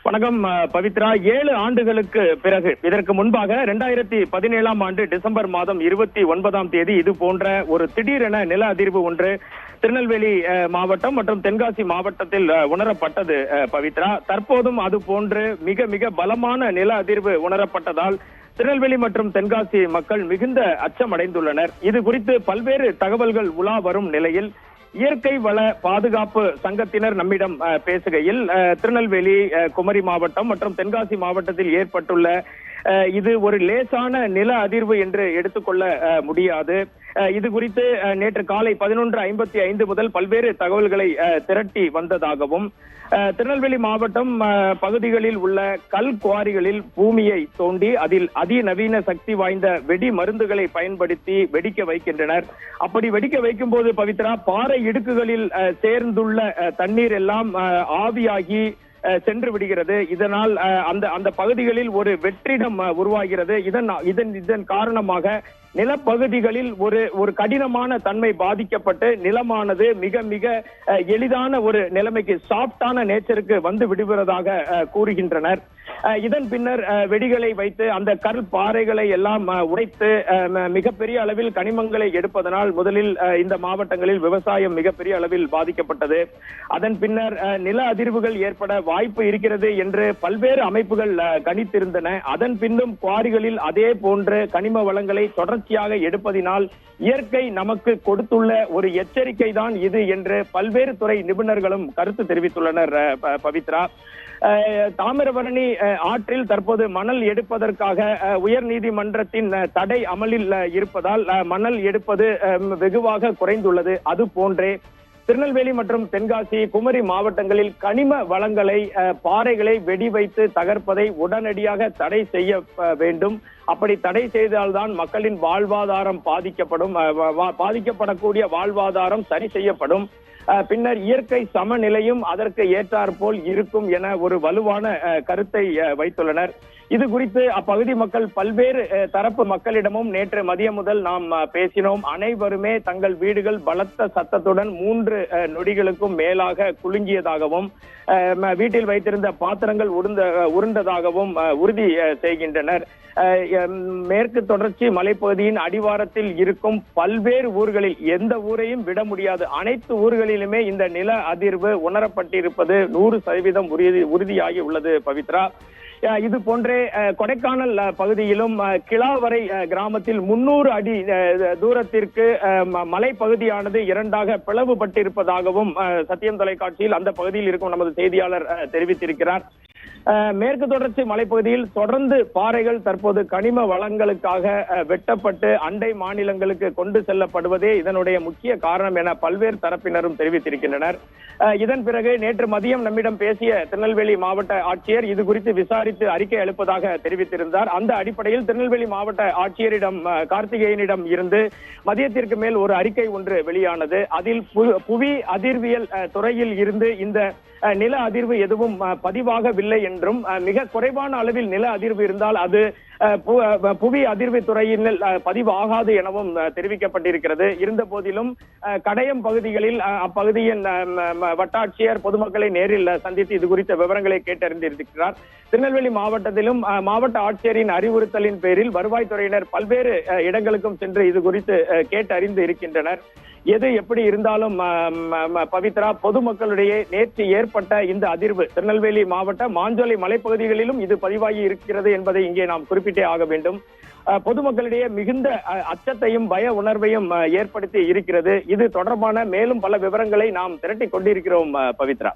வணக்கம் பவித்ரா. 7 ஆண்டுகளுக்கு பிறகு இதற்கு முன்பாக 2017ஆம் ஆண்டு டிசம்பர் மாதம் 29ஆம் தேதி இது போன்ற ஒரு திடீரென நில அதிர்வு ஒன்று திருநெல்வேலி மாவட்டம் மற்றும் தென்காசி மாவட்டத்தில் உணரப்பட்டது பவித்ரா. தற்போதும் அது போன்று மிக மிக பலமான நில அதிர்வு உணரப்பட்டதால் திருநெல்வேலி மற்றும் தென்காசி மக்கள் மிகுந்த அச்சமடைந்துள்ளனர். இது குறித்து பல்வேறு தகவல்கள் உலா வரும் நிலையில் இயற்கை வள பாதுகாப்பு சங்கத்தினர் நம்மிடம் பேசுகையில் திருநெல்வேலி, குமரி மாவட்டம் மற்றும் தென்காசி மாவட்டத்தில் ஏற்பட்டுள்ள இது ஒரு லேசான நில அதிர்வு என்று எடுத்துக்கொள்ள முடியாது. இது குறித்து நேற்று காலை 11:55 முதல் பல்வேறு தகவல்களை திரட்டி வந்ததாகவும், திருநெல்வேலி மாவட்டம் பகுதிகளில் உள்ள கல் குவாரிகளில் பூமியை தோண்டி அதில் அதிநவீன சக்தி வாய்ந்த வெடி மருந்துகளை பயன்படுத்தி வெடிக்க வைக்கின்றனர். அப்படி வெடிக்க வைக்கும் போது பவித்ரா, பாறை இடுக்குகளில் சேர்ந்துள்ள தண்ணீர் எல்லாம் ஆவியாகி சென்று விடுகிறது. இதனால் அந்த பகுதிகளில் ஒரு வெற்றிடம் உருவாகிறது. இதன் காரணமாக நிலப்பகுதிகளில் ஒரு கடினமான தன்மை பாதிக்கப்பட்டு நிலமானது மிக மிக எளிதான ஒரு நிலைமைக்கு, சாஃப்டான நேச்சருக்கு வந்து விடுவதாக கூறுகின்றனர். இதன் பின்னர் வெடிகளை வைத்து அந்த கல் பாறைகளை எல்லாம் உடைத்து மிகப்பெரிய அளவில் கனிமங்களை எடுப்பதனால் முதலில் இந்த மாவட்டங்களில் விவசாயம் மிகப்பெரிய அளவில் பாதிக்கப்பட்டது. அதன் பின்னர் நில அதிர்வுகள் ஏற்பட வாய்ப்பு இருக்கிறது என்று பல்வேறு அமைப்புகள் கணித்திருந்தன. அதன் பின்னும் குவாரிகளில் அதே போன்று கனிம வளங்களை தொடர்ச்சியாக எடுப்பதினால் இயற்கை நமக்கு கொடுத்துள்ள ஒரு எச்சரிக்கை தான் இது என்று பல்வேறு துறை நிபுணர்களும் கருத்து தெரிவித்துள்ளனர் பவித்ரா. தாமிரபரணி ஆற்றில் தற்போது மணல் எடுப்பதற்காக உயர் நீதிமன்றத்தின் தடை அமலில் இருப்பதால் மணல் எடுப்பது வெகுவாக குறைந்துள்ளது. அது போன்றே திருநெல்வேலி மற்றும் தென்காசி, குமரி மாவட்டங்களில் கனிம வளங்களை, பாறைகளை வெடி வைத்து தகர்ப்பதை உடனடியாக தடை செய்ய வேண்டும். அப்படி தடை செய்தால்தான் மக்களின் வாழ்வாதாரம் பாதிக்கப்படக்கூடிய வாழ்வாதாரம் சரி செய்யப்படும். பின்னர் இயற்கை சமநிலையும் அதற்கு ஏற்றாற்போல் இருக்கும் என ஒரு வலுவான கருத்தை வைத்துள்ளனர். இது குறித்து அப்பகுதி மக்கள் பல்வேறு தரப்பு மக்களிடமும் நேற்று மதியம் முதல் நாம் பேசினோம். அனைவருமே தங்கள் வீடுகள் பலத்த சத்தத்துடன் 3 நொடிகளுக்கும் மேலாக குலுங்கியதாகவும், வீட்டில் வைத்திருந்த பாத்திரங்கள் உருண்டதாகவும் உறுதி செய்கின்றனர். மேற்கு தொடர்ச்சி மலைப்பகுதியின் அடிவாரத்தில் இருக்கும் பல்வேறு ஊர்களில் எந்த ஊரையும் விட முடியாது. அனைத்து ஊர்களிலுமே இந்த நில அதிர்வு உணரப்பட்டிருப்பது 100% உறுதியாகி உள்ளது பவித்ரா. இது போன்றே கொடைக்கானல் பகுதியிலும் கிளாவரை கிராமத்தில் 300 அடி தூரத்திற்கு மலைப்பகுதியானது 2ஆக பிளவுபட்டிருப்பதாகவும் சத்தியம் தொலைக்காட்சியில் அந்த பகுதியில் இருக்கும் நமது செய்தியாளர் தெரிவித்திருக்கிறார். மேற்கு தொடர்ச்சி மலைப்பகுதியில் தொடர்ந்து பாறைகள் தற்போது கனிம வளங்களுக்காக வெட்டப்பட்டு அண்டை மாநிலங்களுக்கு கொண்டு செல்லப்படுவதே இதனுடைய முக்கிய காரணம் என பல்வேறு தரப்பினரும் தெரிவித்திருக்கின்றனர். இதன் பிறகு நேற்று மதியம் நம்மிடம் பேசிய திருநெல்வேலி மாவட்ட ஆட்சியர் இது குறித்து விசாரித்து அறிக்கை அளிப்பதாக தெரிவித்திருந்தார். அந்த அடிப்படையில் திருநெல்வேலி மாவட்ட ஆட்சியரிடம், கார்த்திகேயனிடம் இருந்து மதியத்திற்கு மேல் ஒரு அறிக்கை ஒன்று வெளியானது. அதில் புவி அதிர்வியல் துறையில் இருந்து இந்த நில அதிர்வு எதுவும் பதிவாகவில்லை என்றும், மிக குறைவான அளவில் நில அதிர்வு இருந்தால் அது புவி அதிர்வு துறையில் பதிவு ஆகாது எனவும் தெரிவிக்கப்பட்டிருக்கிறது. இருந்த போதிலும் கடையம் பகுதிகளில் அப்பகுதியின் வட்டாட்சியர் பொதுமக்களை நேரில் சந்தித்து இது குறித்த விவரங்களை கேட்டறிந்திருக்கிறார். திருநெல்வேலி மாவட்டத்திலும் மாவட்ட ஆட்சியரின் அறிவுறுத்தலின் பேரில் வருவாய்த்துறையினர் பல்வேறு இடங்களுக்கும் சென்று இது குறித்து கேட்டறிந்து இருக்கின்றனர். எது எப்படி இருந்தாலும் பவித்ரா, பொதுமக்களிடையே நேற்று ஏற்பட்ட இந்த அதிர்வு திருநெல்வேலி மாவட்ட மாஞ்சோலை மலைப்பகுதிகளிலும் இது பதிவாகி இருக்கிறது என்பதை இங்கே நாம் குறிப்பிட்டே ஆக வேண்டும். பொதுமக்களிடையே மிகுந்த அச்சத்தையும் பய உணர்வையும் ஏற்படுத்தி இருக்கிறது. இது தொடர்பான மேலும் பல விவரங்களை நாம் திரட்டி கொண்டிருக்கிறோம் பவித்ரா.